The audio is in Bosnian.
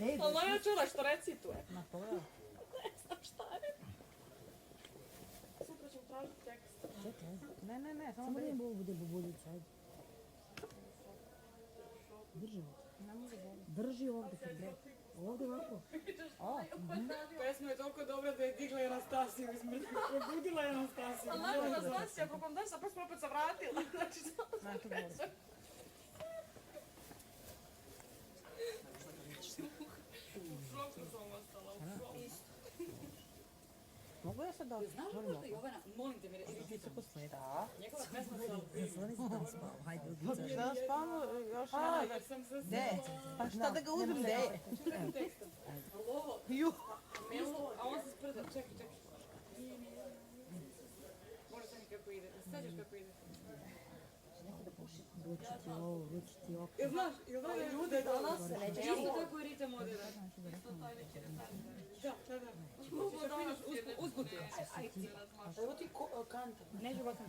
Ali moja čula što recituje. Na to je. Ne znam šta je. Sutra ćemo tražiti tekst. Čekaj. Ne, samo Samo da da je. im bude bubuljica, ajde. Drži ovdje. Ne može boliti. Drži ovdje, ovdje ovako. Pesma je toliko dobra da je digla Anastasiju iz mrtvih. Probudila je Anastasiju. Ali nakon Anastasija, kako vam daš, sad pesma opet se vratila. Znači, Znači boliti. u šoku sam ostala, u šoku. Mogu ja sad da Znaš otvorim možda Jovana, molim te mi reći, se posleda? njegova pesma se Zvoni se da spava, hajde, udica. Šta spavamo još jer sam se De, pa šta da ga uzmem, de? Čekaj tekstom. Ali ovo, Ju. Melo, a on se sprda, čekaj. Možda sam kako ide, sađeš kako ide. Ruči ti oko. Jel znaš ljude danas? Isto tako je ritam odjeda. Da. Uzbudio. Evo ti kanta. Ne životam.